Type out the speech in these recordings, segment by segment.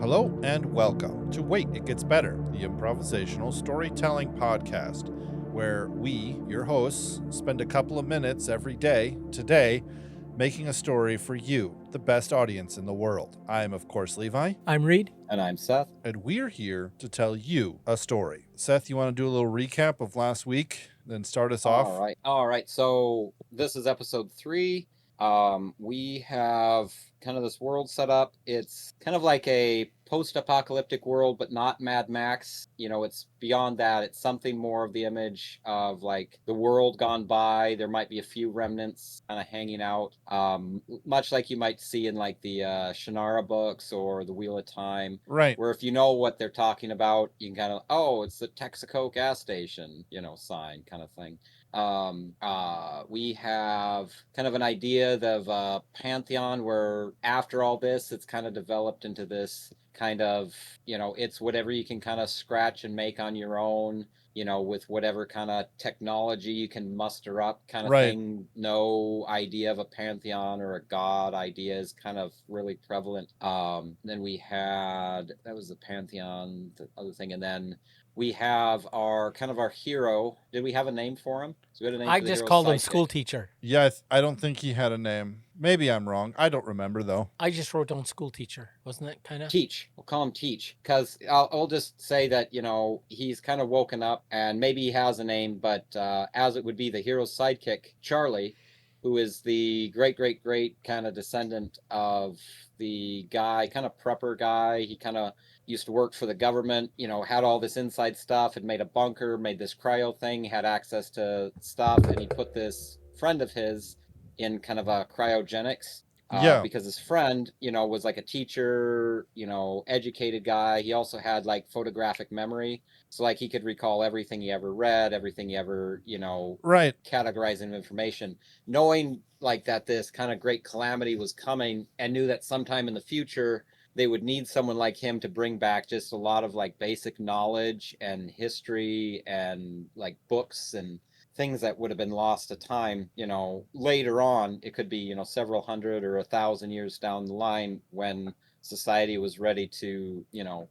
Hello and welcome to Wait, It Gets Better, the Improvisational Storytelling podcast, where we, your hosts, spend a couple of minutes every day, today, making a story for you, the best audience in the world. I am, of course, Levi. I'm Reed. And I'm Seth. And we're here to tell you a story. Seth, you want to do a little recap of last week, then start us off? All right. So this is episode 3. We have kind of this world set up. It's kind of like a post-apocalyptic world, but not Mad Max. You know, it's beyond that. It's something more of the image of like the world gone by. There might be a few remnants kind of hanging out, much like you might see in like the Shannara books or the Wheel of Time. Right. Where if you know what they're talking about, you can kind of, oh, it's the Texaco gas station, sign kind of thing. We have kind of an idea of a pantheon where after all this, it's kind of developed into this kind of, it's whatever you can kind of scratch and make on your own, with whatever kind of technology you can muster up kind of thing. No idea of a pantheon or a god idea is kind of really prevalent. Then we had, that was the pantheon, the other thing. And then we have our hero. Did we have a name for him? So we had a name I for the just hero's called him sidekick. school teacher. Yeah, I don't think he had a name. Maybe I'm wrong. I don't remember, though. I just wrote down school teacher. Wasn't that kind of? Teach. We'll call him Teach. Because I'll just say that, he's kind of woken up and maybe he has a name, but as it would be the hero's sidekick, Charlie, who is the great kind of descendant of the guy, kind of prepper guy. He kind of used to work for the government, had all this inside stuff, had made a bunker, made this cryo thing, had access to stuff, and he put this friend of his in kind of a cryogenics. Because his friend, was like a teacher, educated guy. He also had like photographic memory. So like he could recall everything he ever read, everything he ever, categorizing information, knowing like that this kind of great calamity was coming and knew that sometime in the future, they would need someone like him to bring back just a lot of like basic knowledge and history and like books and things that would have been lost to time, later on. It could be, several hundred or 1,000 years down the line when society was ready to,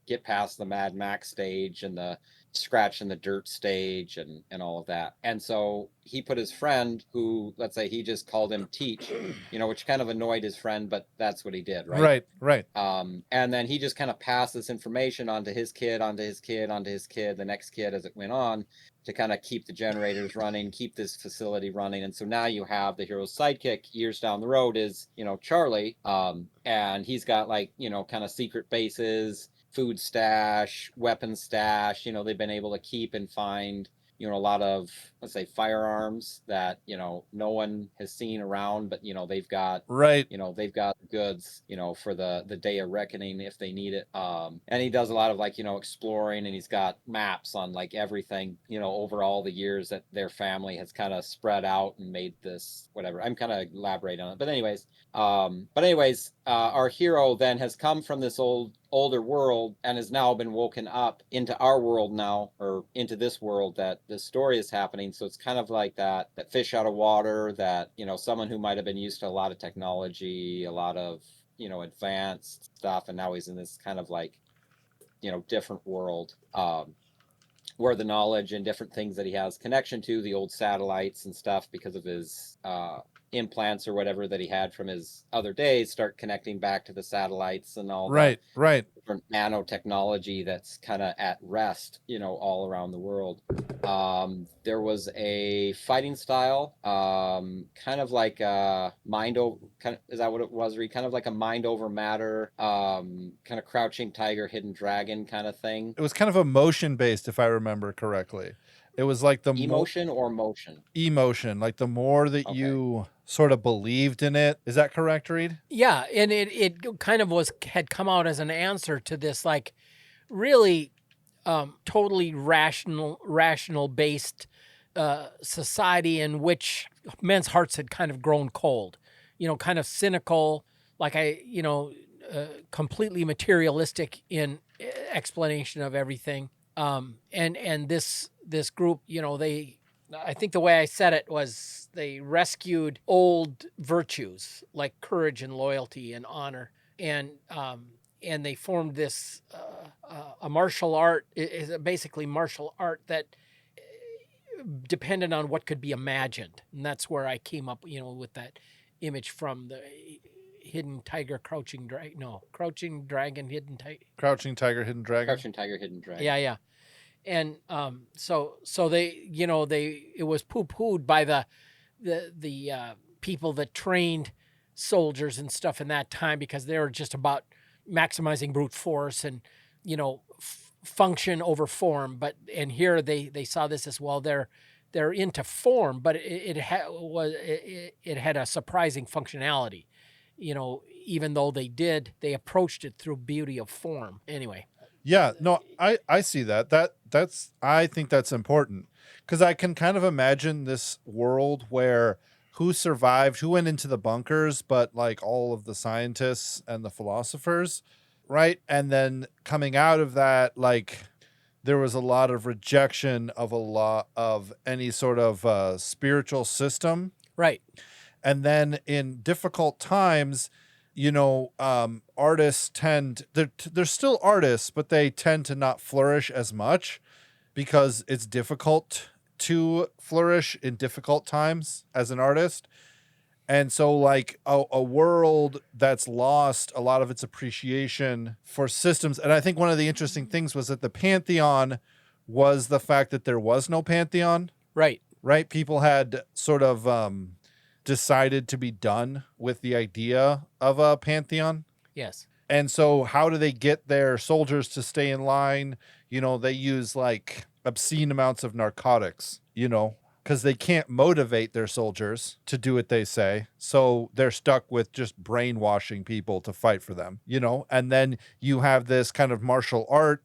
get past the Mad Max stage and the scratch in the dirt stage and all of that. And so he put his friend, who, let's say he just called him Teach, which kind of annoyed his friend, but that's what he did, right? Right. And then he just kind of passed this information onto his kid, the next kid as it went on, to kind of keep the generators running, keep this facility running. And so now you have the hero's sidekick years down the road is, Charlie. And he's got like, kind of secret bases, food stash, weapon stash. They've been able to keep and find, a lot of, let's say, firearms that, no one has seen around, but, they've got, they've got goods, for the day of reckoning if they need it. And he does a lot of like, exploring, and he's got maps on like everything, over all the years that their family has kind of spread out and made this, whatever. I'm kind of elaborating on it. But anyways, our hero then has come from this older world and has now been woken up into our world now, or into this world that this story is happening. So it's kind of like that fish out of water, that, someone who might have been used to a lot of technology, a lot of, advanced stuff. And now he's in this kind of like, different world, where the knowledge and different things that he has connection to, the old satellites and stuff, because of his, implants or whatever that he had from his other days, start connecting back to the satellites and all right different nanotechnology that's kind of at rest, all around the world. There was a fighting style, kind of like a mind over, is that what it was, Reed? Kind of like a mind over matter, kind of crouching tiger, hidden dragon kind of thing. It was kind of emotion based, if I remember correctly. It was like the emotion or motion? Emotion, like the more that you sort of believed in it. Is that correct, Reed? Yeah, and it kind of had come out as an answer to this like really totally rational based society in which men's hearts had kind of grown cold, kind of cynical, like completely materialistic in explanation of everything. And this group, I think the way I said it was they rescued old virtues like courage and loyalty and honor. And they formed this a martial art, is basically martial art that depended on what could be imagined, and that's where I came up, with that image from the hidden tiger, crouching dragon. No, crouching dragon, hidden tiger. Crouching tiger, hidden dragon. Crouching tiger, hidden dragon. Yeah. And so they, it was poo-pooed by the people that trained soldiers and stuff in that time, because they were just about maximizing brute force and function over form. And here they saw this as well. They're into form, but it had a surprising functionality. Even though they approached it through beauty of form. Anyway. Yeah, no, I see that. I think that's important, because I can kind of imagine this world where who survived, who went into the bunkers, but like all of the scientists and the philosophers, right? And then coming out of that, like there was a lot of rejection of a lot of any sort of spiritual system. Right. And then in difficult times, artists they're still artists, but they tend to not flourish as much because it's difficult to flourish in difficult times as an artist. And so like a world that's lost a lot of its appreciation for systems. And I think one of the interesting things was that the Pantheon was the fact that there was no Pantheon. Right. Right. People had sort of decided to be done with the idea of a Pantheon. Yes. And so how do they get their soldiers to stay in line? They use like obscene amounts of narcotics, because they can't motivate their soldiers to do what they say. So they're stuck with just brainwashing people to fight for them, and then you have this kind of martial art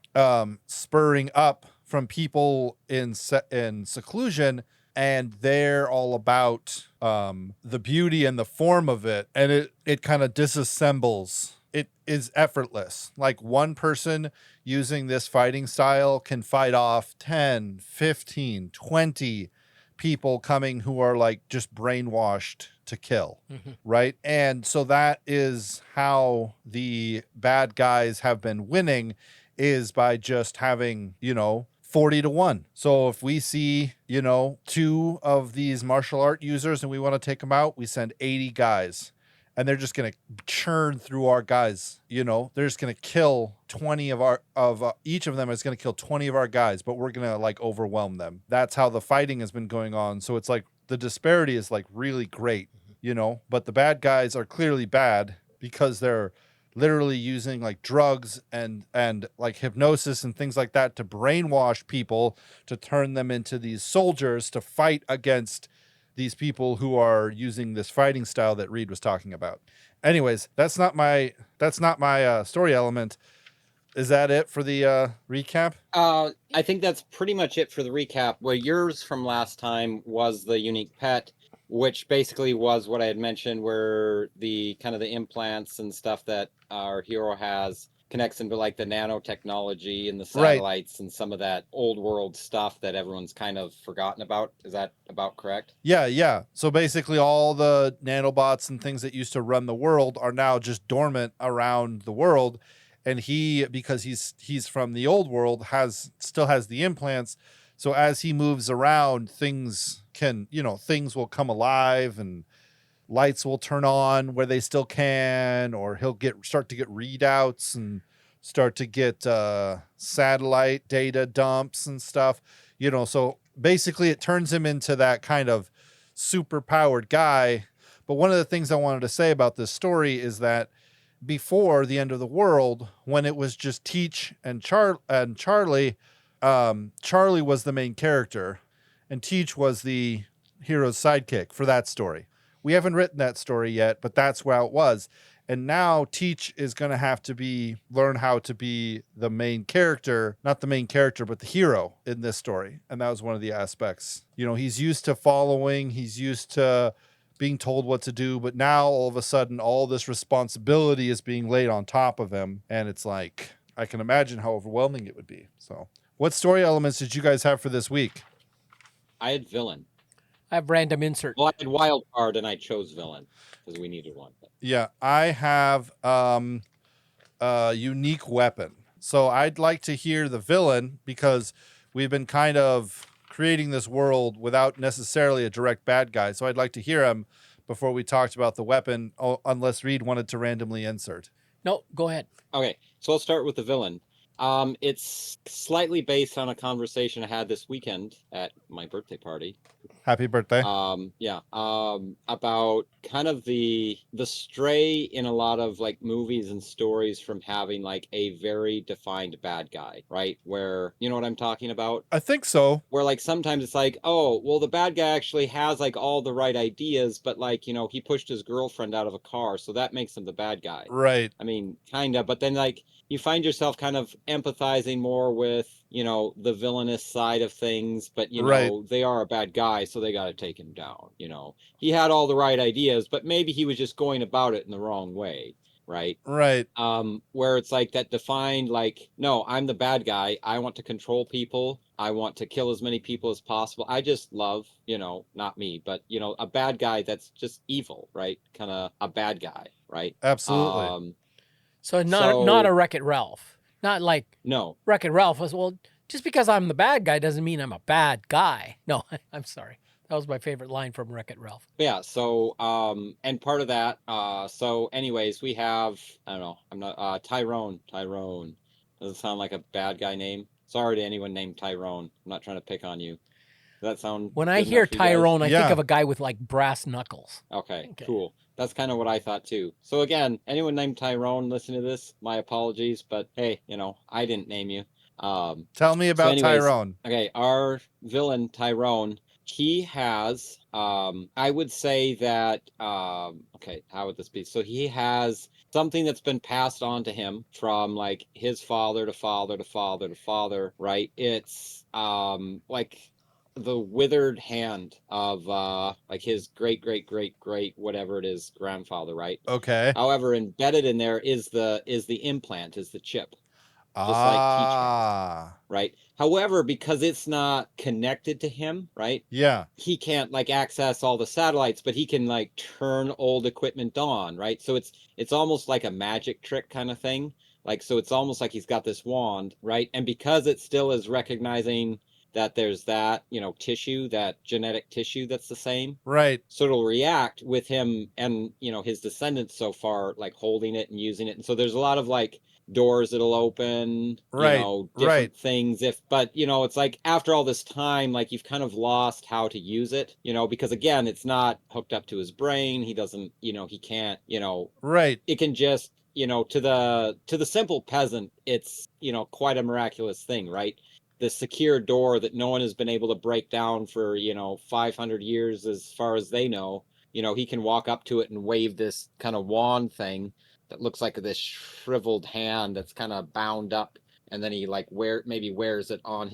spurring up from people in seclusion, and they're all about the beauty and the form of it. And it kind of disassembles. It is effortless. Like one person using this fighting style can fight off 10, 15, 20 people coming who are like just brainwashed to kill. Mm-hmm. Right. And so that is how the bad guys have been winning, is by just having, 40-1. So if we see, 2 of these martial art users and we want to take them out, we send 80 guys. And they're just going to churn through our guys. They're just going to kill 20 each of them is going to kill 20 of our guys, but we're going to like overwhelm them. That's how the fighting has been going on. So it's like the disparity is like really great, but the bad guys are clearly bad because they're literally using like drugs and like hypnosis and things like that to brainwash people, to turn them into these soldiers to fight against these people who are using this fighting style that Reed was talking about. Anyways, that's not my story element. Is that it for the recap? I think that's pretty much it for the recap. Well, yours from last time was the unique pet, which basically was what I had mentioned, where the kind of the implants and stuff that our hero has connects into like the nanotechnology and the satellites, right, and some of that old world stuff that everyone's kind of forgotten about. Is that about correct? Yeah. So basically all the nanobots and things that used to run the world are now just dormant around the world. And he, because he's from the old world, still has the implants. So as he moves around, things will come alive and lights will turn on where they still can, or he'll start to get readouts and start to get satellite data dumps and stuff, so basically it turns him into that kind of super powered guy. But one of the things I wanted to say about this story is that before the end of the world, when it was just Teach and Charlie, Charlie was the main character and Teach was the hero's sidekick for that story. We haven't written that story yet, but that's how it was. And now Teach is going to have to learn how to be the main character, not the main character, but the hero in this story. And that was one of the aspects. He's used to following, he's used to being told what to do, but now all of a sudden, all this responsibility is being laid on top of him. And it's like, I can imagine how overwhelming it would be. So what story elements did you guys have for this week? I had villain. I have random insert. Well, I had wild card and I chose villain because we needed one. Yeah, I have unique weapon. So I'd like to hear the villain, because we've been kind of creating this world without necessarily a direct bad guy. So I'd like to hear him before we talked about the weapon, unless Reed wanted to randomly insert. No, go ahead. Okay, so I'll start with the villain. It's slightly based on a conversation I had this weekend at my birthday party. Happy birthday. About kind of the stray in a lot of like movies and stories from having like a very defined bad guy, right? Where, you know what I'm talking about? I think so. Where like sometimes it's like, oh, well, the bad guy actually has like all the right ideas, but like, you know, he pushed his girlfriend out of a car, so that makes him the bad guy. Right. I mean, kind of, but then like you find yourself kind of empathizing more with, you know, the villainous side of things, but you know, they are a bad guy, so they got to take him down. You know, he had all the right ideas, but maybe he was just going about it in the wrong way. Right. Where it's like that defined, like, no, I'm the bad guy. I want to control people. I want to kill as many people as possible. I just love, you know, not me, but, you know, a bad guy that's just evil, right? Kind of a bad guy, right? Absolutely. So not a Wreck-It Ralph. Not like no. Wreck-It Ralph was, well, just because I'm the bad guy doesn't mean I'm a bad guy. No, I'm sorry. That was my favorite line from Wreck-It Ralph. Yeah, so and part of that, so anyways, we have, I don't know, I'm not Tyrone. Does it sound like a bad guy name? Sorry to anyone named Tyrone. I'm not trying to pick on you. Does that sound When I hear Tyrone, I think of a guy with like brass knuckles. Okay, cool. That's kind of what I thought too. So again, anyone named Tyrone listen to this, my apologies, but hey, you know, I didn't name you. Tell me about Tyrone. Okay, our villain Tyrone, he has I would say that okay, how would this be? So he has something that's been passed on to him from like his father to father to father to father, right? It's like the withered hand of like his great whatever it is grandfather, right? Okay. However, embedded in there is the implant, is the chip. Just like teaching, right? However, because it's not connected to him, right? Yeah. He can't like access all the satellites, but he can like turn old equipment on, right? So it's almost like a magic trick kind of thing. Like, so it's almost like he's got this wand, right? And because it still is recognizing that there's that, you know, tissue, that genetic tissue that's the same. Right. So it'll react with him and, you know, his descendants so far, like holding it and using it. And so there's a lot of like doors that'll open, you know, different things. But, you know, it's like after all this time, like you've kind of lost how to use it, you know, because again, it's not hooked up to his brain. He doesn't, you know, he can't, you know, it can just, you know, to the simple peasant, it's, you know, quite a miraculous thing, right? The secure door that no one has been able to break down for, you know, 500 years as far as they know, you know, he can walk up to it and wave this kind of wand thing that looks like this shriveled hand that's kind of bound up, and then he like maybe wears it on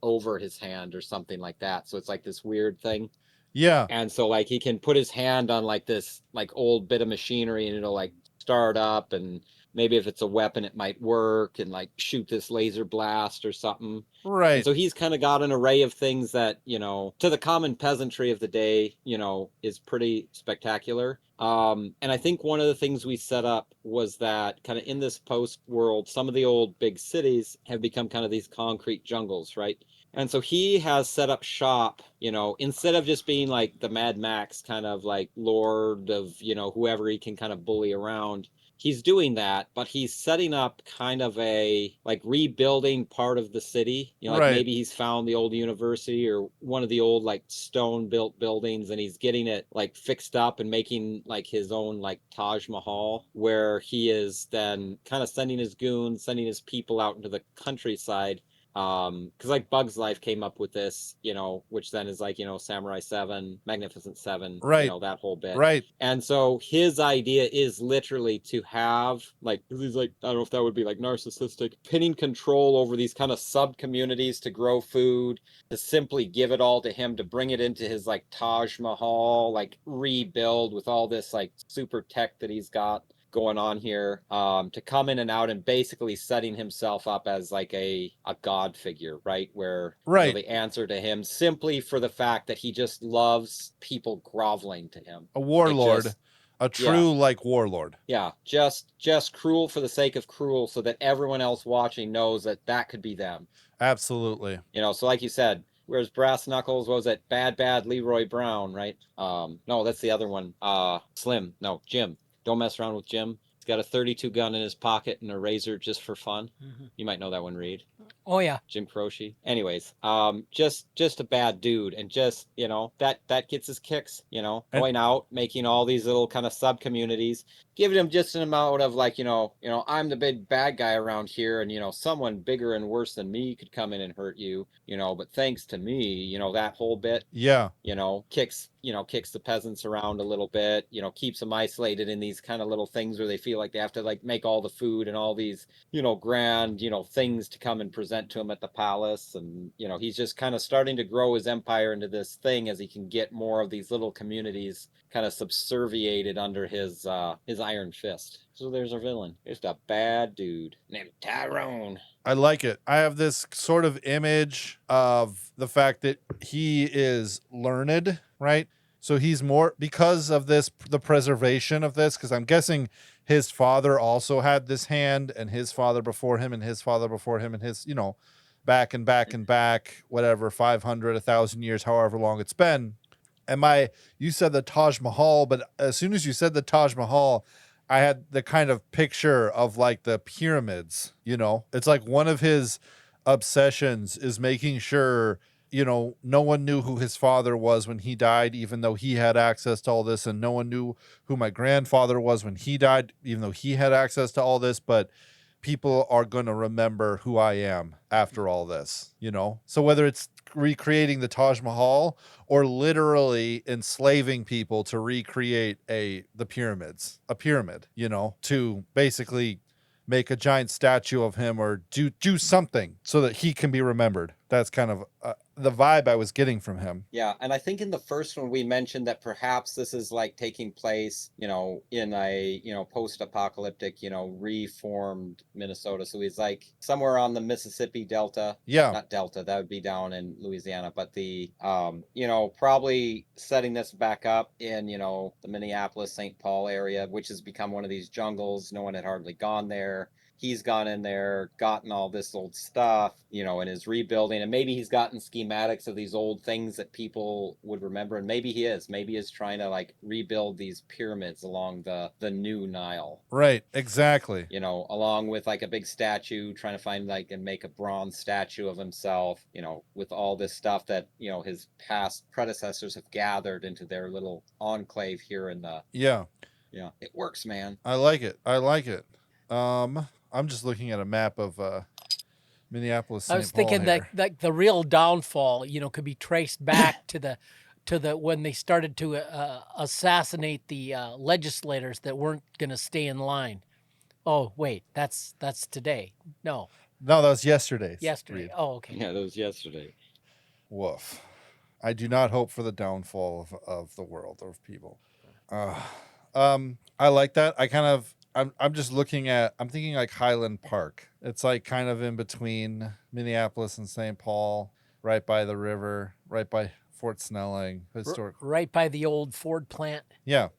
over his hand or something like that. So it's like this weird thing. Yeah. And so like he can put his hand on like this like old bit of machinery and it'll like start up, and maybe if it's a weapon it might work and like shoot this laser blast or something. Right. And so he's kind of got an array of things that, you know, to the common peasantry of the day, you know, is pretty spectacular. And I think one of the things we set up was that kind of in this post world, some of the old big cities have become kind of these concrete jungles, right? And so he has set up shop, you know, instead of just being like the Mad Max kind of like lord of, you know, whoever he can kind of bully around. He's doing that, but he's setting up kind of a like rebuilding part of the city. You know, like maybe he's found the old university or one of the old like stone built buildings, and he's getting it like fixed up and making like his own like Taj Mahal, where he is then kind of sending his goons, sending his people out into the countryside. Because like Bug's Life came up with this, you know, which then is like, you know, Samurai 7, Magnificent 7, you know, that whole bit. And so his idea is literally to have like, he's like, I don't know if that would be like narcissistic, pinning control over these kind of sub communities to grow food, to simply give it all to him, to bring it into his like Taj Mahal, like rebuild with all this like super tech that he's got going on here, to come in and out and basically setting himself up as like a god figure, right? Where you know, they answer to him simply for the fact that he just loves people groveling to him. A warlord. A true like warlord. Yeah, just cruel for the sake of cruel, so that everyone else watching knows that could be them. Absolutely. So like you said, whereas Brass Knuckles, what was it? Bad Leroy Brown, right? No, that's the other one. Slim. No, Jim. Don't mess around with Jim. He's got a 32 gun in his pocket and a razor just for fun. Mm-hmm. You might know that one, Reed. Oh yeah, Jim Croce. Anyways, just a bad dude, and just that gets his kicks. Going out, making all these little kind of sub communities, giving him just an amount of like I'm the big bad guy around here, and someone bigger and worse than me could come in and hurt you. But thanks to me, that whole bit. Yeah. Kicks the peasants around a little bit. Keeps them isolated in these kind of little things where they feel like they have to like make all the food and all these grand things to come and present to him at the palace. And he's just kind of starting to grow his empire into this thing as he can get more of these little communities kind of subserviated under his iron fist. So there's our villain, just a bad dude named Tyrone. I like it. I have this sort of image of the fact that he is learned, right? So he's more, because of this, the preservation of this, because I'm guessing his father also had this hand, and his father before him, and his father before him, and his, back and back and back, whatever, 500, 1,000 years, however long it's been. And you said the Taj Mahal, but as soon as you said the Taj Mahal, I had the kind of picture of like the pyramids, it's like one of his obsessions is making sure, no one knew who his father was when he died, even though he had access to all this. And no one knew who my grandfather was when he died, even though he had access to all this. But people are going to remember who I am after all this, So whether it's recreating the Taj Mahal or literally enslaving people to recreate the pyramids, a pyramid, to basically make a giant statue of him or do something so that he can be remembered. That's kind of the vibe I was getting from him. Yeah, and I think in the first one we mentioned that perhaps this is like taking place, in a post-apocalyptic, reformed Minnesota. So he's like somewhere on the Mississippi Delta. Yeah. Not Delta, that would be down in Louisiana, but the probably setting this back up in, the Minneapolis, St. Paul area, which has become one of these jungles. No one had hardly gone there. He's gone in there, gotten all this old stuff, and is rebuilding. And maybe he's gotten schematics of these old things that people would remember. And maybe he is. Maybe he's trying to like rebuild these pyramids along the new Nile. Right, exactly. Along with like a big statue, trying to find like and make a bronze statue of himself, with all this stuff that, his past predecessors have gathered into their little enclave here in the... Yeah. Yeah, it works, man. I like it. I'm just looking at a map of Minneapolis. I was thinking that the real downfall, could be traced back to the when they started to assassinate the legislators that weren't going to stay in line. Oh wait, that's today. No, that was yesterday. Yesterday. Reed. Oh, okay. Yeah, that was yesterday. Woof. I do not hope for the downfall of the world of people. I like that. I'm just looking at, I'm thinking like Highland Park. It's like kind of in between Minneapolis and St. Paul, right by the river, right by Fort Snelling, historic. Right by the old Ford plant. Yeah.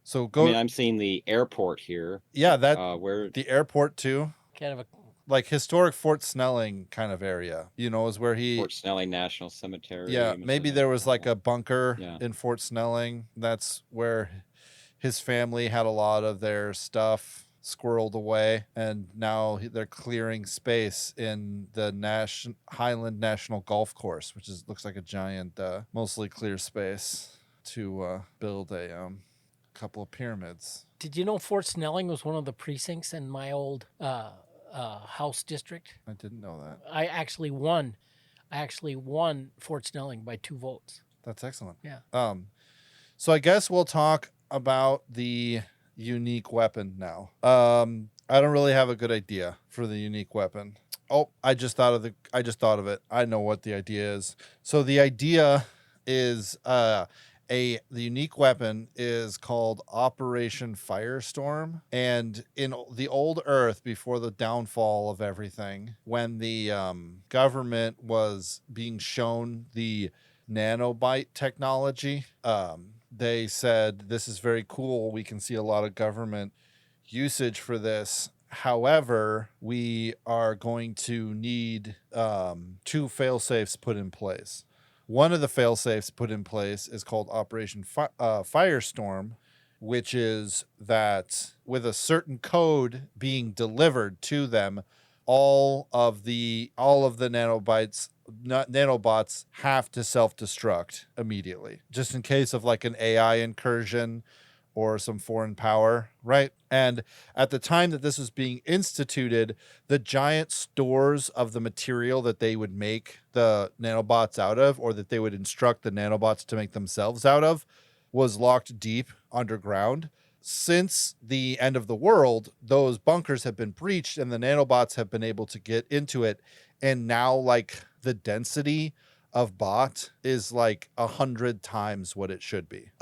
So I'm seeing the airport here. Yeah, where the airport too. Kind of a like historic Fort Snelling kind of area, is where Fort Snelling National Cemetery. Yeah, maybe there was like a bunker in Fort Snelling. That's where his family had a lot of their stuff squirreled away, and now they're clearing space in the Highland National Golf Course, which looks like a giant, mostly clear space to build a couple of pyramids. Did you know Fort Snelling was one of the precincts in my old House district? I didn't know that. I actually won Fort Snelling by 2 votes. That's excellent. Yeah. So I guess we'll talk about the unique weapon now. I don't really have a good idea for the unique weapon. Oh, I just thought of it. I know what the idea is. So the idea is the unique weapon is called Operation Firestorm. And in the old Earth, before the downfall of everything, when the government was being shown the nanobite technology, they said, this is very cool. We can see a lot of government usage for this. However, we are going to need 2 fail-safes put in place. One of the fail-safes put in place is called Operation Firestorm, which is that with a certain code being delivered to them, all of the nanobots have to self-destruct immediately, just in case of like an AI incursion or some foreign power, right? And at the time that this was being instituted, the giant stores of the material that they would make the nanobots out of, or that they would instruct the nanobots to make themselves out of, was locked deep underground. Since the end of the world, those bunkers have been breached and the nanobots have been able to get into it. And now, like, the density of bot is like 100 times what it should be.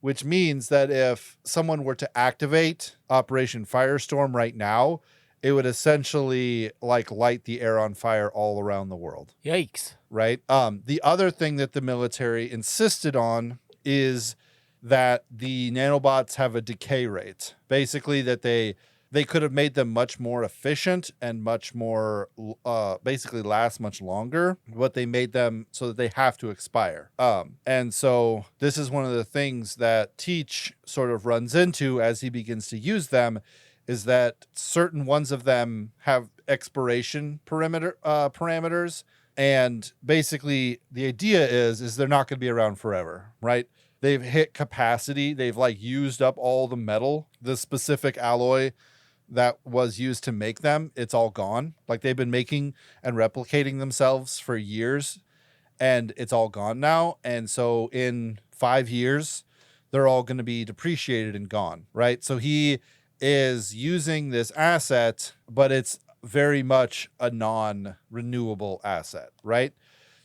Which means that if someone were to activate Operation Firestorm right now, it would essentially like light the air on fire all around the world. Yikes. Right? The other thing that the military insisted on is that the nanobots have a decay rate. Basically, that they could have made them much more efficient and much more, basically last much longer, but they made them so that they have to expire. And so this is one of the things that Teach sort of runs into as he begins to use them, is that certain ones of them have expiration parameters. And basically the idea is they're not going to be around forever, right? They've hit capacity. They've like used up all the metal, the specific alloy that was used to make them. It's all gone. Like they've been making and replicating themselves for years, and it's all gone now. And so in 5 years, they're all going to be depreciated and gone, right? So he is using this asset, but it's very much a non-renewable asset, right?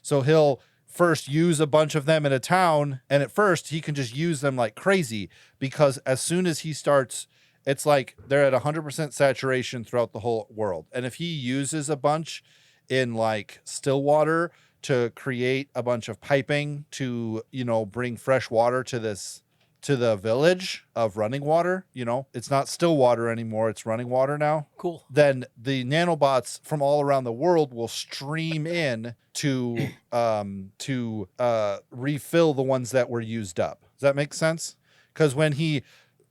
So he'll first use a bunch of them in a town, and at first he can just use them like crazy, because as soon as he starts, it's like they're at 100% saturation throughout the whole world. And if he uses a bunch in like Stillwater to create a bunch of piping to, bring fresh water to the village of running water, it's not Stillwater anymore, it's running water now. Cool. Then the nanobots from all around the world will stream in to refill the ones that were used up. Does that make sense? Because when he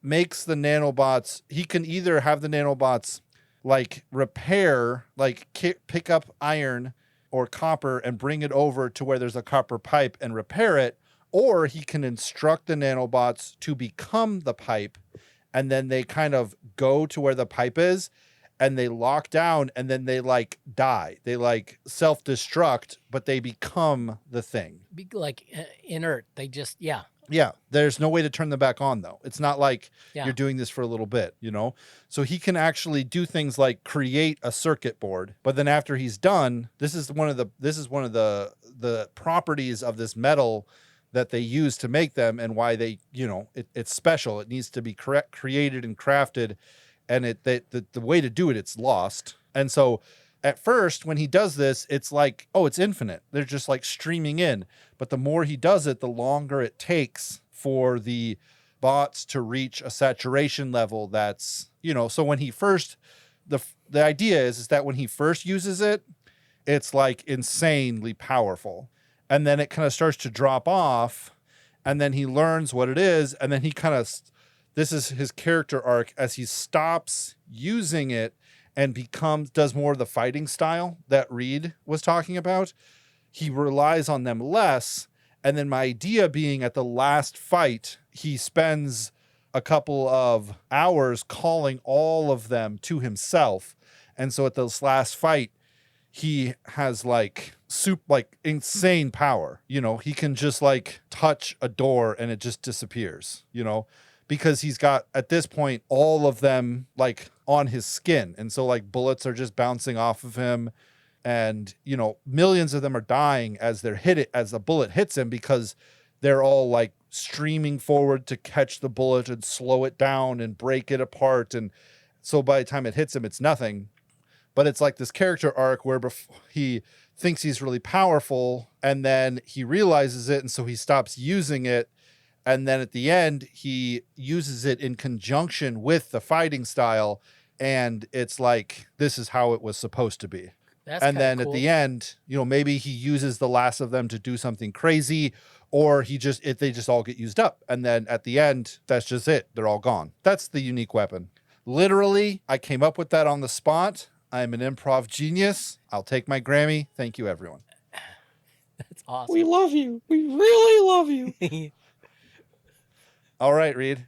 makes the nanobots, he can either have the nanobots like repair, like pick up iron or copper and bring it over to where there's a copper pipe and repair it, or he can instruct the nanobots to become the pipe, and then they kind of go to where the pipe is and they lock down, and then they like die. They like self-destruct, but they become the thing. Be like inert. They just, yeah. Yeah, there's no way to turn them back on, though. It's not like you're doing this for a little bit, So he can actually do things like create a circuit board, but then after he's done, this is one of the properties of this metal that they use to make them, and why they, it's special. It needs to be created and crafted, and the way to do it, it's lost. And so at first, when he does this, it's like, oh, it's infinite. They're just like streaming in. But the more he does it, the longer it takes for the bots to reach a saturation level that's, so when he first, the idea is that when he first uses it, it's like insanely powerful. And then it kind of starts to drop off, and then he learns what it is, and then he kind of, this is his character arc as he stops using it and does more of the fighting style that Reed was talking about. He relies on them less. And then my idea being, at the last fight, he spends a couple of hours calling all of them to himself. And so at this last fight, he has like insane power. He can just like touch a door and it just disappears, because he's got, at this point, all of them like on his skin. And so like bullets are just bouncing off of him, and, millions of them are dying as the bullet hits him, because they're all like streaming forward to catch the bullet and slow it down and break it apart. And so by the time it hits him, it's nothing. But it's like this character arc where he thinks he's really powerful, and then he realizes it, and so he stops using it. And then at the end, he uses it in conjunction with the fighting style. And it's like, this is how it was supposed to be. That's And then cool. at the end, maybe he uses the last of them to do something crazy, or they just all get used up. And then at the end, that's just it. They're all gone. That's the unique weapon. Literally, I came up with that on the spot. I'm an improv genius. I'll take my Grammy. Thank you, everyone. That's awesome. We love you. We really love you. All right, Reed.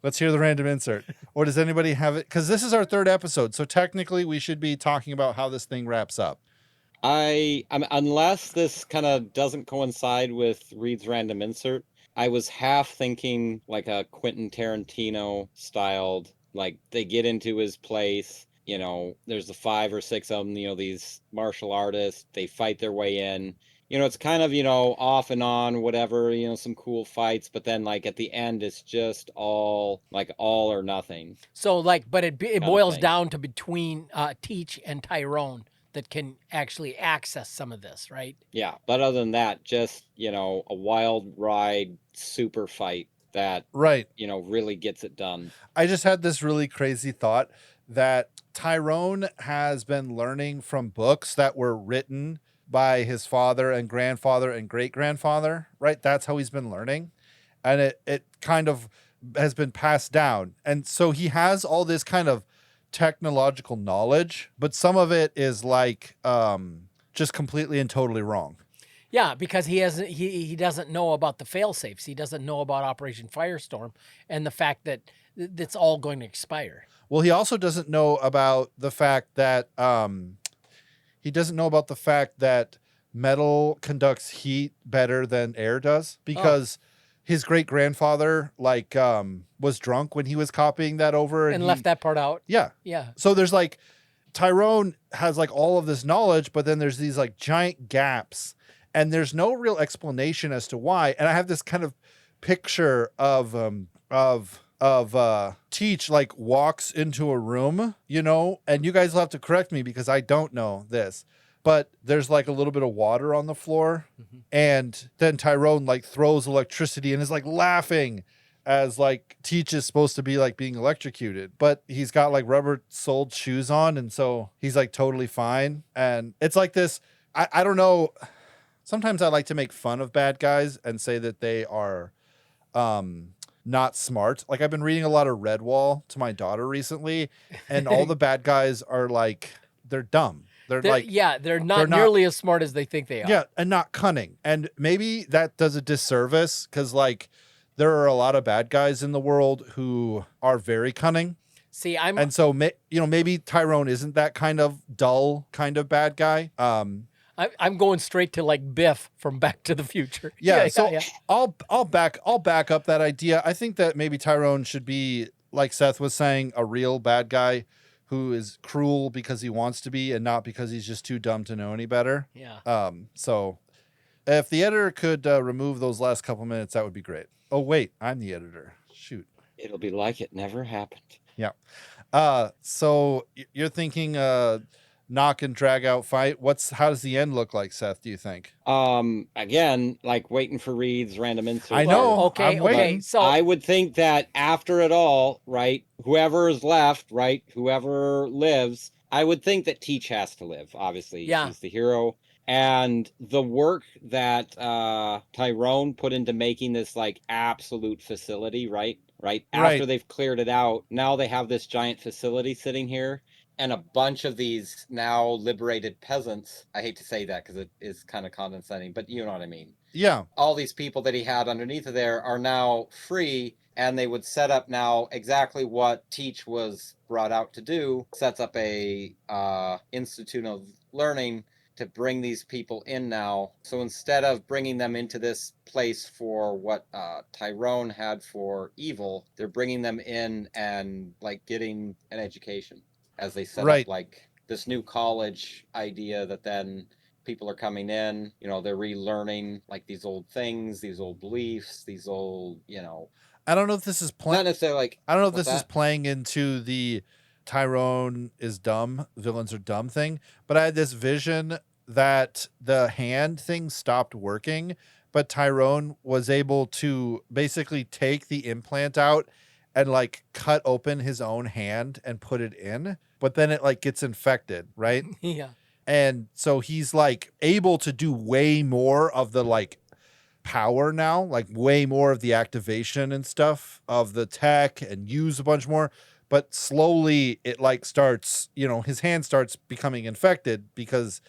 Let's hear the random insert. Or does anybody have it? Because this is our 3rd episode, so technically we should be talking about how this thing wraps up. Unless this kind of doesn't coincide with Reed's random insert, I was half thinking like a Quentin Tarantino styled, like they get into his place, there's the 5 or 6 of them, these martial artists, they fight their way in. It's kind of, off and on, whatever, some cool fights, but then like at the end, it's just all or nothing. So but it boils down to between Teach and Tyrone that can actually access some of this, right? Yeah. But other than that, just, a wild ride super fight that, right. Really gets it done. I just had this really crazy thought that Tyrone has been learning from books that were written by his father and grandfather and great-grandfather, right? That's how he's been learning. And it kind of has been passed down. And so he has all this kind of technological knowledge, but some of it is like just completely and totally wrong. Yeah, because he doesn't know about the fail-safes. He doesn't know about Operation Firestorm and the fact that it's all going to expire. Well, he also doesn't know about the fact that metal conducts heat better than air does, because his great-grandfather was drunk when he was copying that over and left that part out. Yeah. Yeah. So there's Tyrone has all of this knowledge, but then there's these giant gaps, and there's no real explanation as to why. And I have this kind of picture of Teach walks into a room, and you guys will have to correct me because I don't know this, but there's a little bit of water on the floor, and then Tyrone throws electricity and is laughing as Teach is supposed to be being electrocuted, but he's got rubber soled shoes on, and so he's totally fine. And it's this, I don't know. Sometimes I like to make fun of bad guys and say that they are not smart. I've been reading a lot of Redwall to my daughter recently, and all the bad guys are they're dumb. They're not nearly as smart as they think they are. Yeah, and not cunning. And maybe that does a disservice because there are a lot of bad guys in the world who are very cunning. See, so maybe Tyrone isn't that kind of dull kind of bad guy. I'm going straight to Biff from Back to the Future. Yeah. I'll back up that idea. I think that maybe Tyrone should be, like Seth was saying, a real bad guy who is cruel because he wants to be and not because he's just too dumb to know any better. Yeah. So if the editor could remove those last couple minutes, that would be great. Oh, wait, I'm the editor. Shoot. It'll be like it never happened. Yeah. So you're thinking knock and drag out fight. How does the end look like, Seth, do you think? Again, waiting for Reed's random insert. I know. Okay. So I would think that after it all, right, whoever is left, right, whoever lives, I would think that Teach has to live, obviously. Yeah. He's the hero. And the work that Tyrone put into making this absolute facility, right? After they've cleared it out, now they have this giant facility sitting here. And a bunch of these now liberated peasants, I hate to say that because it is kind of condescending, but you know what I mean. Yeah. All these people that he had underneath of there are now free, and they would set up now exactly what Teach was brought out to do, sets up a institute of learning to bring these people in now. So instead of bringing them into this place for what Tyrone had for evil, they're bringing them in and getting an education. As they set up this new college idea that then people are coming in, they're relearning these old things, these old beliefs, these old, I don't know if this is playing. Not necessarily I don't know if this is playing into the Tyrone is dumb, villains are dumb thing, but I had this vision that the hand thing stopped working but Tyrone was able to basically take the implant out and like cut open his own hand and put it in, but then it like gets infected, right? Yeah. And so he's like able to do way more of the like power now, like way more of the activation and stuff of the tech and use a bunch more. But slowly it like starts, you know, his hand starts becoming infected because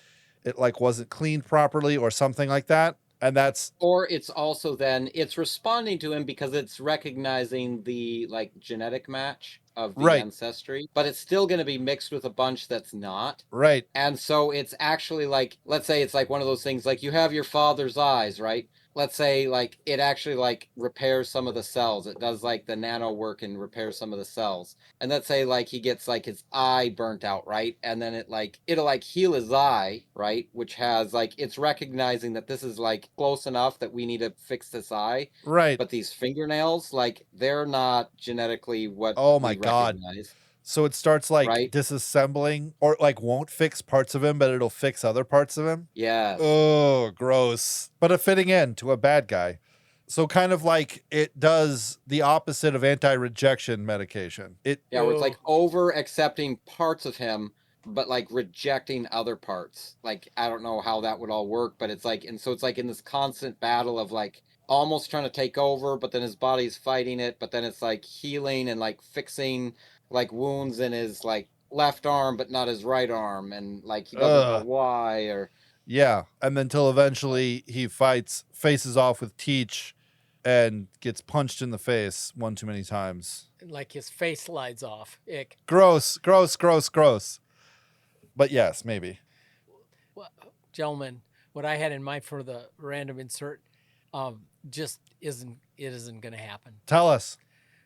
it like wasn't cleaned properly or something like that. And that's, or it's also then it's responding to him because it's recognizing the like genetic match of the Right. ancestry, but it's still going to be mixed with a bunch that's not. right. And so it's actually like, let's say it's like one of those things like you have your father's eyes, right? Let's say like it actually like repairs some of the cells. It does like the nano work and repairs some of the cells. And let's say like he gets like his eye burnt out, right? And then it'll like heal his eye, right? Which has like, it's recognizing that this is like close enough that we need to fix this eye. Right. But these fingernails, like they're not genetically what Oh my we God. recognize. So it starts like Right. disassembling or like won't fix parts of him, but it'll fix other parts of him. Yes. Oh, gross. But a fitting end to a bad guy. So kind of like it does the opposite of anti-rejection medication. It Yeah, where it's like Ugh. over accepting parts of him, but like rejecting other parts. Like, I don't know how that would all work, but it's like, and so it's like in this constant battle of like almost trying to take over, but then his body's fighting it, but then it's like healing and like fixing like wounds in his like left arm, but not his right arm. And like he doesn't know Ugh. why or. Yeah. And then till eventually he faces off with Teach and gets punched in the face one too many times. Like his face slides off. Ick. Gross, gross, gross, gross. But yes, maybe. Well, gentlemen, what I had in mind for the random insert just isn't going to happen. Tell us.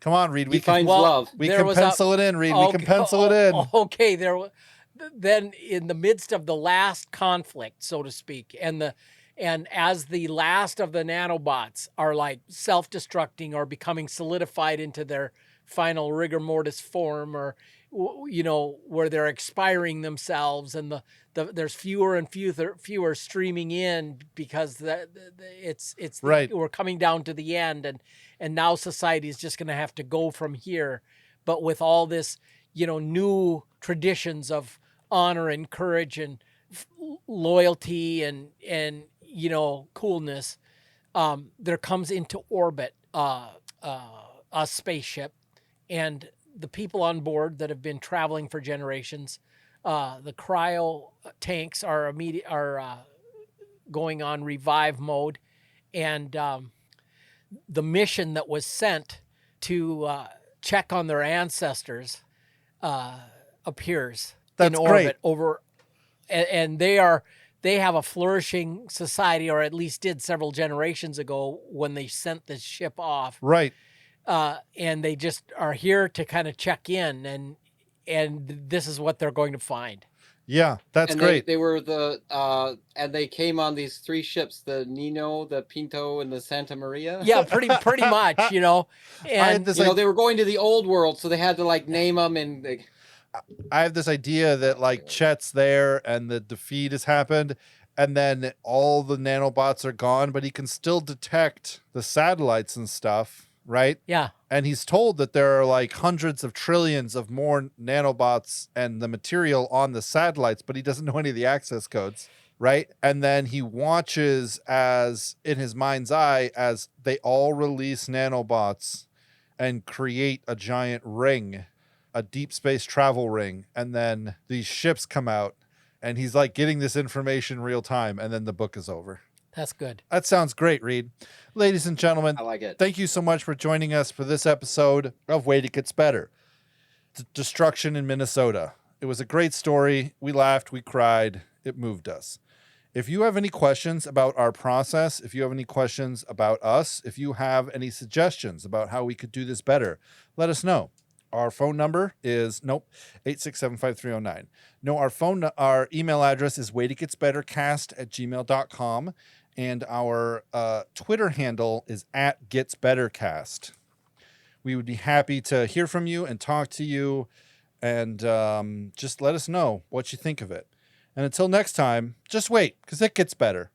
Come on, Reed. He finds love. We there can was a- pencil it in, Reed. We can pencil it in. Okay, then in the midst of the last conflict, so to speak, and as the last of the nanobots are like self-destructing or becoming solidified into their final rigor mortis form, or you know, where they're expiring themselves, and there's fewer and fewer streaming in because Right. we're coming down to the end, and now society is just going to have to go from here, but with all this, you know, new traditions of honor and courage and loyalty and you know, coolness, there comes into orbit a spaceship, and the people on board that have been traveling for generations, the cryo tanks are going on revive mode, and the mission that was sent to check on their ancestors appears That's in orbit great. over, and they have a flourishing society, or at least did several generations ago when they sent this ship off. Right. And they just are here to kind of check in, and this is what they're going to find. Yeah, that's And great. They were and they came on these 3 ships, the Nino, the Pinto, and the Santa Maria. Yeah, pretty much, you know. And this You know, they were going to the old world, so they had to like name them and I have this idea that like Chet's there and the defeat has happened, and then all the nanobots are gone, but he can still detect the satellites and stuff, right? yeah, And he's told that there are like hundreds of trillions of more nanobots and the material on the satellites, but he doesn't know any of the access codes, right? And then he watches as in his mind's eye as they all release nanobots and create a giant ring, a deep space travel ring, and then these ships come out, and he's like getting this information real time, and then the book is over. that's good. That sounds great, Reed. Ladies and gentlemen, I like it. thank you so much for joining us for this episode of Wait, It Gets Better. Destruction in Minnesota. It was a great story. We laughed, we cried, it moved us. If you have any questions about our process, if you have any questions about us, if you have any suggestions about how we could do this better, let us know. Our phone number is 8675309. No, our email address is waititgetsbettercast@gmail.com, and our Twitter handle is @getsbettercast. We would be happy to hear from you and talk to you, and just let us know what you think of it. And until next time, just wait, because it gets better.